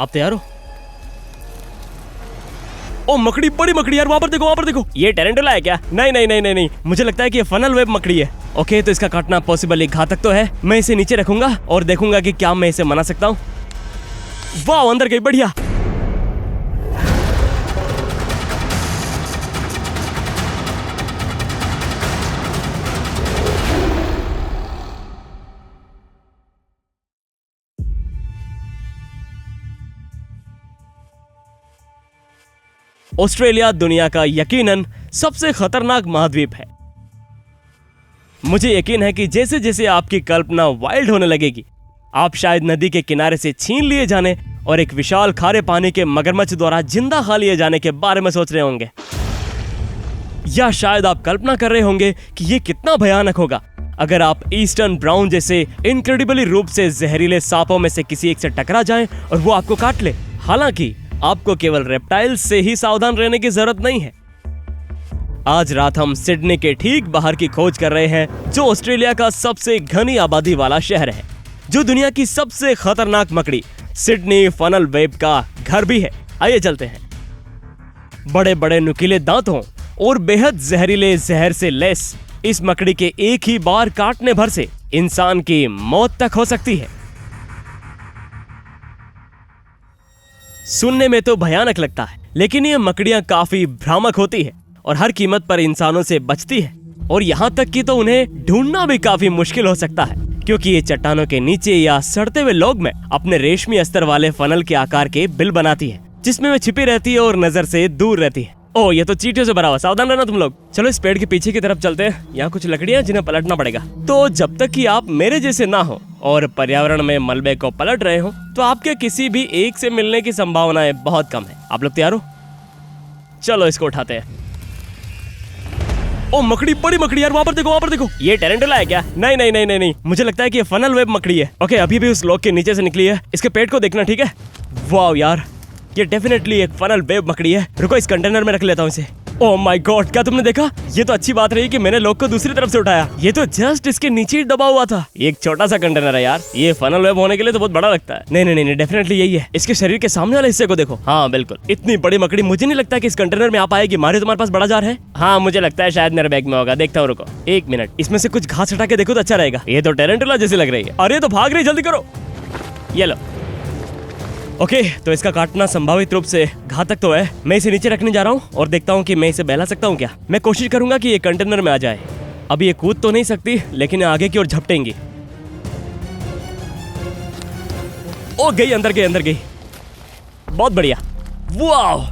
आप तैयार हो? ओ मकड़ी, बड़ी मकड़ी यार, वहां पर देखो, वहां पर देखो। ये टेरेंटुला है क्या? नहीं नहीं नहीं नहीं नहीं, मुझे लगता है कि ये फनल वेब मकड़ी है। ओके, तो इसका काटना पॉसिबली घातक तो है। मैं इसे नीचे रखूंगा और देखूंगा कि क्या मैं इसे मना सकता हूँ। वाह, अंदर गई, बढ़िया। ऑस्ट्रेलिया दुनिया का यकीनन सबसे खतरनाक महाद्वीप है। मुझे यकीन है कि जैसे जैसे आपकी कल्पना वाइल्ड होने लगेगी, आप शायद नदी के किनारे से छीन लिए जाने और एक विशाल खारे पानी के मगरमच्छ द्वारा जिंदा खा लिए जाने के बारे में सोच रहे होंगे। या शायद आप कल्पना कर रहे होंगे कि ये कितना भयानक होगा अगर आप ईस्टर्न ब्राउन जैसे इनक्रेडिबली रूप से जहरीले सांपों में से किसी एक से टकरा जाएं और वो आपको काट ले। हालांकि आपको केवल रेप्टाइल्स से ही सावधान रहने की जरूरत नहीं है। आज रात हम सिडनी के ठीक बाहर की खोज कर रहे हैं, जो ऑस्ट्रेलिया का सबसे घनी आबादी वाला शहर है, जो दुनिया की सबसे खतरनाक मकड़ी सिडनी फनल वेब का घर भी है। आइए चलते हैं। बड़े बड़े नुकीले दांतों और बेहद जहरीले जहर से लैस इस मकड़ी के एक ही बार काटने भर से इंसान की मौत तक हो सकती है। सुनने में तो भयानक लगता है, लेकिन ये मकड़ियां काफी भ्रामक होती है और हर कीमत पर इंसानों से बचती है। और यहाँ तक कि तो उन्हें ढूंढना भी काफी मुश्किल हो सकता है, क्योंकि ये चट्टानों के नीचे या सड़ते हुए लॉग में अपने रेशमी अस्तर वाले फनल के आकार के बिल बनाती है, जिसमें वे छिपी रहती है और नजर से दूर रहती है। ओह, ये तो चींटियों से भरा हुआ, सावधान रहना तुम लोग। चलो इस पेड़ के पीछे की तरफ चलते हैं। यहाँ कुछ लकड़ियां जिन्हें पलटना पड़ेगा। तो जब तक कि आप मेरे जैसे ना हो और पर्यावरण में मलबे को पलट रहे हो, तो आपके किसी भी एक से मिलने की संभावनाएं बहुत कम है। आप लोग तैयार हो? चलो इसको उठाते हैं। ओ मकड़ी, बड़ी मकड़ी यार, वहां पर देखो, वहां पर देखो। ये टेरेंटुला है क्या? नहीं नहीं नहीं नहीं नहीं, मुझे लगता है कि ये फनल वेब मकड़ी है। ओके, अभी भी उस लॉग के नीचे से निकली है। इसके पेट को देखना, ठीक है? वाह यार, ये डेफिनेटली एक फनल वेब मकड़ी है। रुको, इस कंटेनर में रख लेता हूँ इसे। ओह माय गॉड, क्या तुमने देखा? ये तो अच्छी बात रही कि मैंने लॉग को दूसरी तरफ से उठाया। ये तो जस्ट इसके नीचे ही दबा हुआ था। एक छोटा सा कंटेनर है यार, ये फनल वेब होने के लिए तो बहुत बड़ा लगता है। नहीं नहीं नहीं, डेफिनेटली यही है। इसके शरीर के सामने वाले हिस्से को देखो। हाँ बिल्कुल, इतनी बड़ी मकड़ी मुझे नहीं लगता कि इस कंटेनर में आ पाएगी। मारे, तुम्हारे पास बड़ा जार है? हाँ, मुझे लगता है शायद मेरे बैग में होगा। देखता हूँ, रुको एक मिनट। इसमें से कुछ घास हटा के देखो तो अच्छा रहेगा। ये तो टेरेंटुला जैसी लग रही है। अरे तो भाग रही, जल्दी करो। ये लो। ओके, तो इसका काटना संभावित रूप से घातक तो है। मैं इसे नीचे रखने जा रहा हूँ और देखता हूँ कि मैं इसे बहला सकता हूँ क्या। मैं कोशिश करूंगा कि ये कंटेनर में आ जाए। अभी ये कूद तो नहीं सकती, लेकिन आगे की ओर झपटेंगी। ओ गई, अंदर गई, अंदर गई। बहुत बढ़िया। वाह,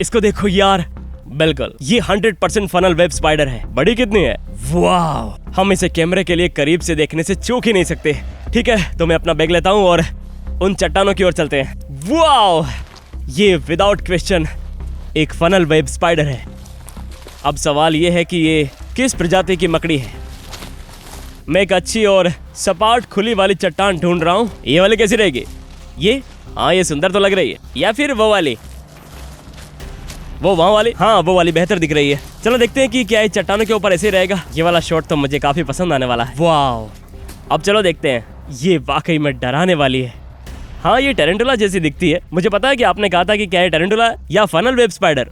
इसको देखो यार, बिल्कुल ये 100% फनल वेब स्पाइडर है। बड़ी कितनी है? वाह, हम इसे कैमरे के लिए करीब से देखने से चूक ही नहीं सकते। ठीक है, तो मैं अपना बैग लेता हूँ और उन चट्टानों की ओर चलते हैं। वाह, ये विदाउट क्वेश्चन एक फनल वेब स्पाइडर है। अब सवाल ये है कि ये किस प्रजाति की मकड़ी है। मैं एक अच्छी और सपाट खुली वाली चट्टान ढूंढ रहा हूँ। ये वाली कैसी रहेगी? ये, हाँ ये सुंदर तो लग रही है। या फिर वो वाली, वो वहाँ वाली? हाँ वो वाली बेहतर दिख रही है। चलो देखते हैं कि क्या ये चट्टानों के ऊपर ऐसे रहेगा। ये वाला शॉट तो मुझे काफी पसंद आने वाला है। वाह, अब चलो देखते हैं। ये वाकई में डराने वाली है। हाँ, ये टेरेंटुला जैसी दिखती है। मुझे पता है कि आपने कहा था कि क्या ये टेरेंटुला या फनल वेब स्पाइडर।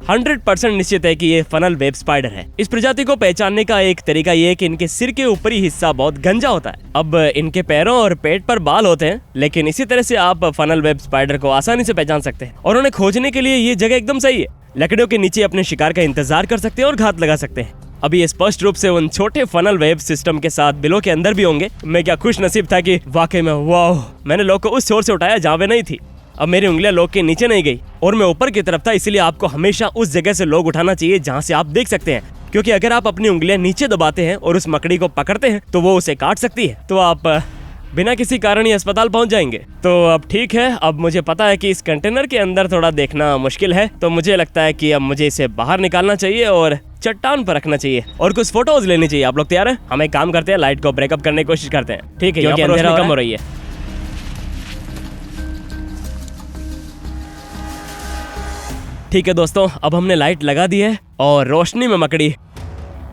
100% निश्चित है कि ये फनल वेब स्पाइडर है। इस प्रजाति को पहचानने का एक तरीका ये है कि इनके सिर के ऊपरी हिस्सा बहुत गंजा होता है। अब इनके पैरों और पेट पर बाल होते हैं, लेकिन इसी तरह से आप फनल वेब स्पाइडर को आसानी से पहचान सकते हैं। और उन्हें खोजने के लिए ये जगह एकदम सही है। लकड़ियों के नीचे अपने शिकार का इंतजार कर सकते हैं और घात लगा सकते हैं। अभी ये स्पष्ट रूप से उन छोटे फनल वेब सिस्टम के साथ बिलों के अंदर भी होंगे। मैं क्या खुश नसीब था कि वाकई में, वाह, मैंने लॉग को उस छोर से उठाया जहाँ पे नहीं थी। अब मेरी उंगलियां लॉग के नीचे नहीं गई और मैं ऊपर की तरफ था। इसलिए आपको हमेशा उस जगह से लॉग उठाना चाहिए जहाँ से आप देख सकते हैं, क्योंकि अगर आप अपनी उंगलियां नीचे दबाते हैं और उस मकड़ी को पकड़ते हैं तो वो उसे काट सकती है। तो आप बिना किसी कारण ही अस्पताल पहुंच जाएंगे। तो अब ठीक है, अब मुझे पता है कि इस कंटेनर के अंदर थोड़ा देखना मुश्किल है, तो मुझे लगता है कि अब मुझे इसे बाहर निकालना चाहिए और चट्टान पर रखना चाहिए और कुछ फोटोज लेनी चाहिए। आप लोग तैयार हैं? हम एक काम करते हैं, लाइट को ब्रेकअप करने की कोशिश करते हैं। ठीक है, क्योंकि अंधेरा कम हो रही है। ठीक है दोस्तों, अब हमने लाइट लगा दी है और रोशनी में मकड़ी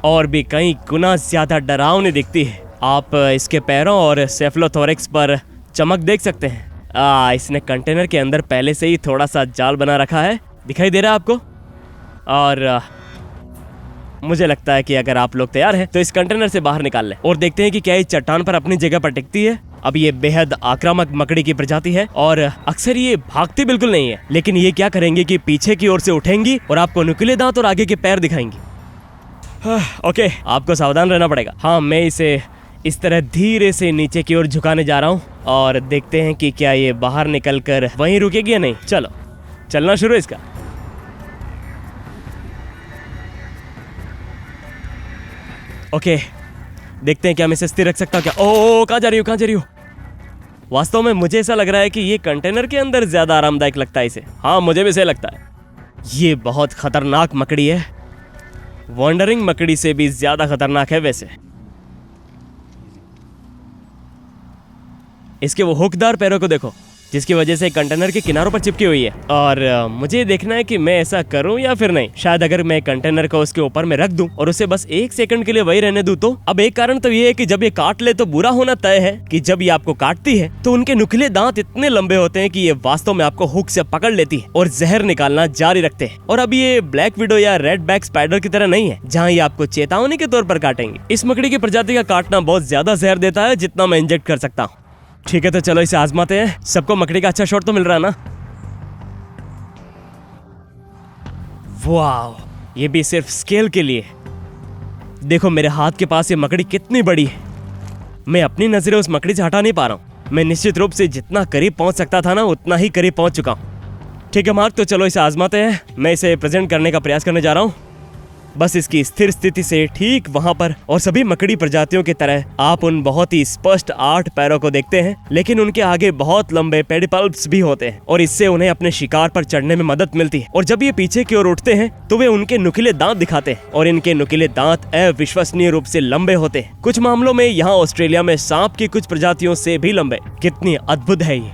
और भी कई गुना ज्यादा डरावनी दिखती है। आप इसके पैरों और सेफलोथोरेक्स पर चमक देख सकते हैं। इसने कंटेनर के अंदर पहले से ही थोड़ा सा जाल बना रखा है, दिखाई दे रहा है आपको। और मुझे लगता है कि अगर आप लोग तैयार हैं तो इस कंटेनर से बाहर निकाल लें और देखते हैं कि क्या ये चट्टान पर अपनी जगह पर टिकती है। अब ये बेहद आक्रामक मकड़ी की प्रजाति है और अक्सर ये भागती बिल्कुल नहीं है, लेकिन ये क्या करेंगी कि पीछे की ओर से उठेंगी और आपको नुकीले दांत और आगे के पैर दिखाएंगी। ओके, आपको सावधान रहना पड़ेगा। हाँ, मैं इसे इस तरह धीरे से नीचे की ओर झुकाने जा रहा हूँ और देखते हैं कि क्या ये बाहर निकलकर वहीं रुकेगी या नहीं। चलो, चलना शुरू इसका। ओके, देखते हैं क्या मैं इसे स्थिर रख सकता हूँ क्या। ओ, कहाँ जा रही हो, कहाँ जा रही हो? वास्तव में मुझे ऐसा लग रहा है कि ये कंटेनर के अंदर ज्यादा आरामदायक लगता है इसे। हाँ, मुझे भी ऐसा लगता है। ये बहुत खतरनाक मकड़ी है, वॉन्डरिंग मकड़ी से भी ज्यादा खतरनाक है वैसे। इसके वो हुकदार पैरों को देखो, जिसकी वजह से कंटेनर के किनारों पर चिपकी हुई है। और मुझे देखना है कि मैं ऐसा करूं या फिर नहीं। शायद अगर मैं कंटेनर को उसके ऊपर में रख दूं और उसे बस 1 सेकंड के लिए वही रहने दूं तो। अब एक कारण तो ये है कि जब ये काट ले तो बुरा होना तय है कि जब ये आपको काटती है तो उनके नुकीले दांत इतने लंबे होते हैं कि ये वास्तव में आपको हुक से पकड़ लेती है और जहर निकालना जारी रखते हैं। और अब ये ब्लैक विडो या रेड बैक स्पाइडर की तरह नहीं है जहाँ ये आपको चेतावनी के तौर पर काटेंगे। इस मकड़ी की प्रजाति का काटना बहुत ज्यादा जहर देता है जितना मैं इंजेक्ट कर सकता हूँ। ठीक है, तो चलो इसे आजमाते हैं। सबको मकड़ी का अच्छा शॉट तो मिल रहा है ना? वाह, ये भी सिर्फ स्केल के लिए। देखो मेरे हाथ के पास ये मकड़ी कितनी बड़ी है। मैं अपनी नजरें उस मकड़ी से हटा नहीं पा रहा हूँ। मैं निश्चित रूप से जितना करीब पहुंच सकता था ना, उतना ही करीब पहुंच चुका हूँ। ठीक है मार्क, तो चलो इसे आजमाते हैं। मैं इसे प्रेजेंट करने का प्रयास करने जा रहा हूँ, बस इसकी स्थिर स्थिति से ठीक वहां पर। और सभी मकड़ी प्रजातियों की तरह आप उन बहुत ही स्पष्ट 8 पैरों को देखते हैं, लेकिन उनके आगे बहुत लंबे पेडिपल्प्स भी होते हैं और इससे उन्हें अपने शिकार पर चढ़ने में मदद मिलती है। और जब ये पीछे की ओर उठते हैं तो वे उनके नुकीले दांत दिखाते हैं और इनके नुकीले दांत अविश्वसनीय रूप से लंबे होते हैं। कुछ मामलों में यहाँ ऑस्ट्रेलिया में सांप की कुछ प्रजातियों से भी लंबे। कितनी अद्भुत है ये।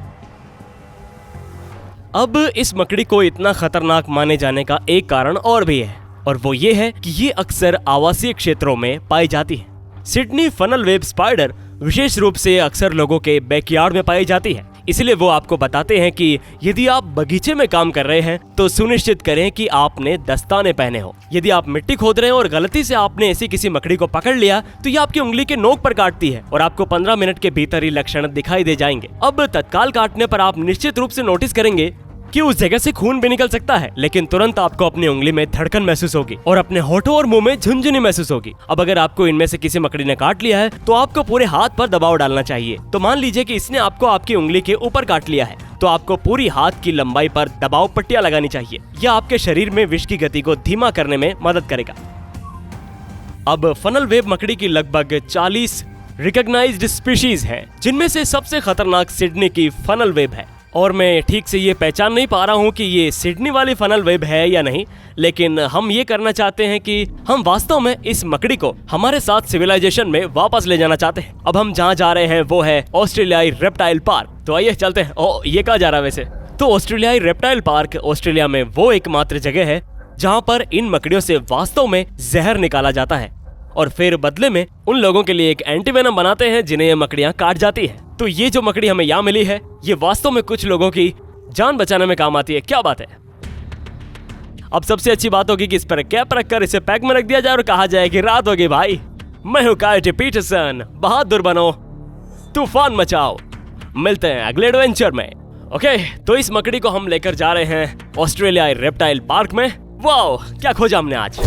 अब इस मकड़ी को इतना खतरनाक माने जाने का एक कारण और भी है, और वो ये है कि ये अक्सर आवासीय क्षेत्रों में पाई जाती है। सिडनी फनल वेब स्पाइडर विशेष रूप से अक्सर लोगों के बैकयार्ड में पाई जाती है। इसलिए वो आपको बताते हैं कि यदि आप बगीचे में काम कर रहे हैं तो सुनिश्चित करें कि आपने दस्ताने पहने हो। यदि आप मिट्टी खोद रहे हैं और गलती से आपने ऐसी किसी मकड़ी को पकड़ लिया तो ये आपकी उंगली के नोक पर काटती है और आपको 15 मिनट के भीतर ही लक्षण दिखाई दे जाएंगे। अब तत्काल काटने पर आप निश्चित रूप से नोटिस करेंगे कि उस जगह से खून भी निकल सकता है, लेकिन तुरंत आपको अपनी उंगली में धड़कन महसूस होगी और अपने होठों और मुंह में झुनझुनी महसूस होगी। अब अगर आपको इनमें से किसी मकड़ी ने काट लिया है तो आपको पूरे हाथ पर दबाव डालना चाहिए। तो मान लीजिए कि इसने आपको आपकी उंगली के ऊपर काट लिया है तो आपको पूरी हाथ की लंबाई पर दबाव पट्टियां लगानी चाहिए। यह आपके शरीर में विष की गति को धीमा करने में मदद करेगा। अब फनल वेब मकड़ी की लगभग 40 रिकॉग्नाइज्ड स्पीशीज हैं, जिनमें से सबसे खतरनाक सिडनी की फनल वेब है। और मैं ठीक से ये पहचान नहीं पा रहा हूँ कि ये सिडनी वाली फनल वेब है या नहीं, लेकिन हम ये करना चाहते हैं कि हम वास्तव में इस मकड़ी को हमारे साथ सिविलाइजेशन में वापस ले जाना चाहते हैं। अब हम जहाँ जा रहे हैं वो है ऑस्ट्रेलियाई रेप्टाइल पार्क। तो आइए चलते हैं। ओ, ये कहाँ जा रहा है वैसे? तो ऑस्ट्रेलियाई रेप्टाइल पार्क ऑस्ट्रेलिया में वो एकमात्र जगह है जहाँ पर इन मकड़ियों से वास्तव में जहर निकाला जाता है और फिर बदले में उन लोगों के लिए एक एंटीवेनम बनाते हैं जिन्हें ये मकड़ियाँ काट जाती है। तो ये जो मकड़ी हमें यहाँ मिली है ये वास्तव में कुछ लोगों की जान बचाने में काम आती है। क्या बात है। अब सबसे अच्छी बात होगी कि इस पर कैप रखकर इसे पैक में रख दिया जाए और कहा जाए कि रात होगी भाई, मैं हूँ काइटी पीटरसन, बहादुर बनो, तूफान मचाओ। मिलते हैं अगले एडवेंचर में। ओके, तो इस मकड़ी को हम लेकर जा रहे हैं ऑस्ट्रेलियाई रेप्टाइल पार्क में। वाओ, क्या खोजा हमने आज।